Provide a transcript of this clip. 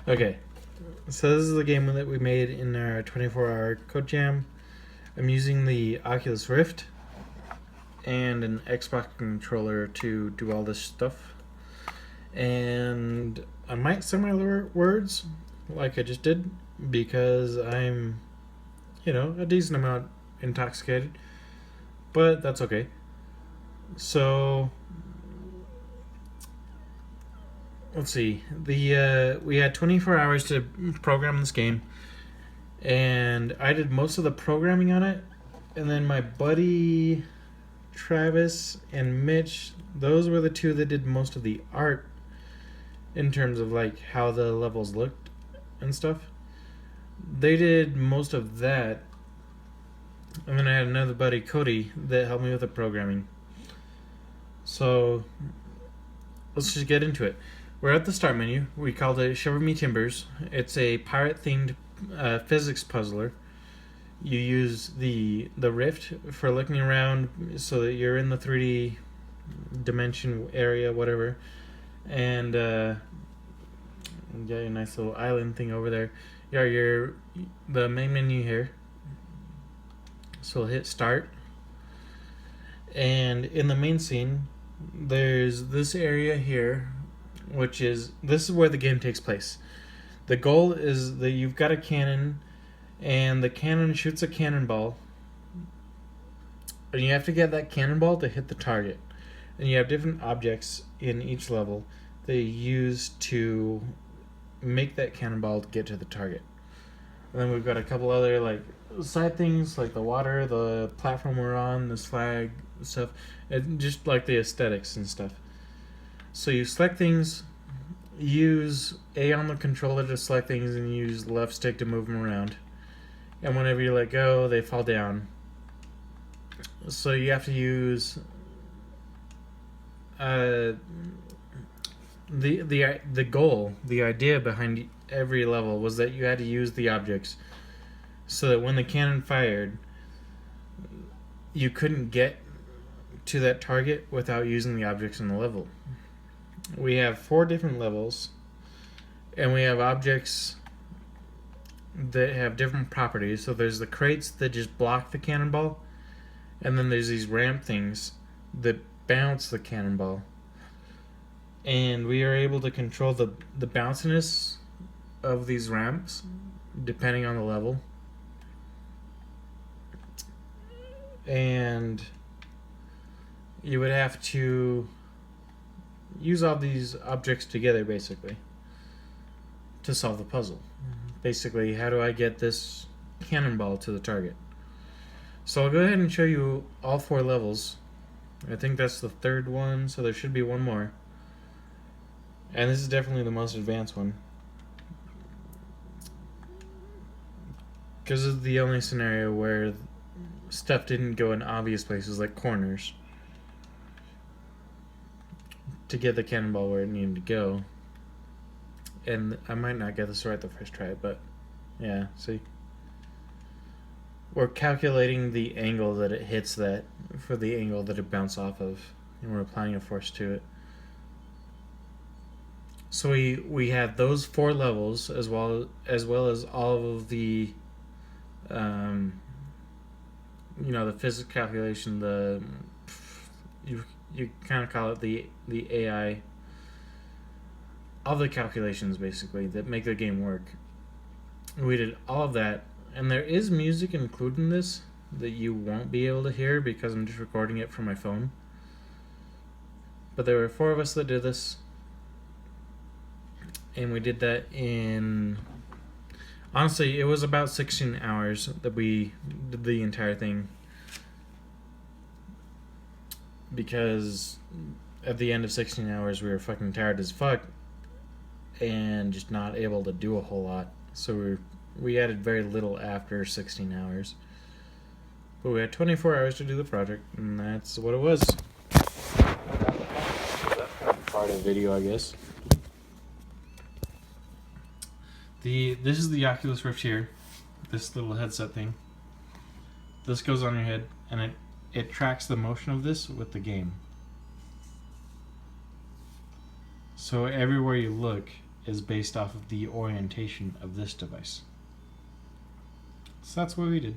Okay, so this is the game that we made in our 24-hour code jam. I'm using the Oculus Rift and an Xbox controller to do all this stuff. And I might say my words like I just did because I'm, a decent amount intoxicated. But that's okay. So let's see. We had 24 hours to program this game, and I did most of the programming on it. And then my buddy Travis and Mitch, those were the two that did most of the art in terms of like how the levels looked and stuff. They did most of that. And then I had another buddy, Cody, that helped me with the programming. So let's just get into it. We're at the start menu. We called it Shiver Me Timbers. It's a pirate-themed physics puzzler. You use the Rift for looking around so that you're in the 3D dimension area, whatever. And you got your nice little island thing over there. Yeah, the main menu here. So we'll hit start. And in the main scene, there's this area here, this is where the game takes place. The goal is that you've got a cannon, and the cannon shoots a cannonball, and you have to get that cannonball to hit the target. And you have different objects in each level that you use to make that cannonball get to the target. And then we've got a couple other like side things like the water, the platform we're on, this flag stuff, and just like the aesthetics and stuff. So you select things, use A on the controller to select things, and use left stick to move them around. And whenever you let go, they fall down. So you have to use the goal, the idea behind every level was that you had to use the objects so that when the cannon fired, you couldn't get to that target without using the objects in the level. We have 4 different levels, and we have objects that have different properties. So there's the crates that just block the cannonball, and then there's these ramp things that bounce the cannonball. And we are able to control the bounciness of these ramps depending on the level. And you would have to use all these objects together basically to solve the puzzle. Basically, how do I get this cannonball to the target? So I'll go ahead and show you all 4 levels. I think that's the 3rd one, so there should be one more. And this is definitely the most advanced one, because it's the only scenario where stuff didn't go in obvious places like corners to get the cannonball where it needed to go. And I might not get this right the first try, but yeah, see? We're calculating the angle that it hits that for the angle that it bounced off of, and we're applying a force to it. So we have those 4 levels as well as all of the the physics calculation, you kind of call it the AI, all the calculations basically that make the game work. We did all of that, and there is music included in this that you won't be able to hear because I'm just recording it from my phone. But there were 4 of us that did this, and we did that in, honestly, it was about 16 hours that we did the entire thing, because at the end of 16 hours we were fucking tired as fuck and just not able to do a whole lot. So we added very little after 16 hours. But we had 24 hours to do the project, and that's what it was. That's part of the video, I guess. This is the Oculus Rift here, this little headset thing. This goes on your head, and it tracks the motion of this with the game. So everywhere you look, is based off of the orientation of this device. So that's what we did.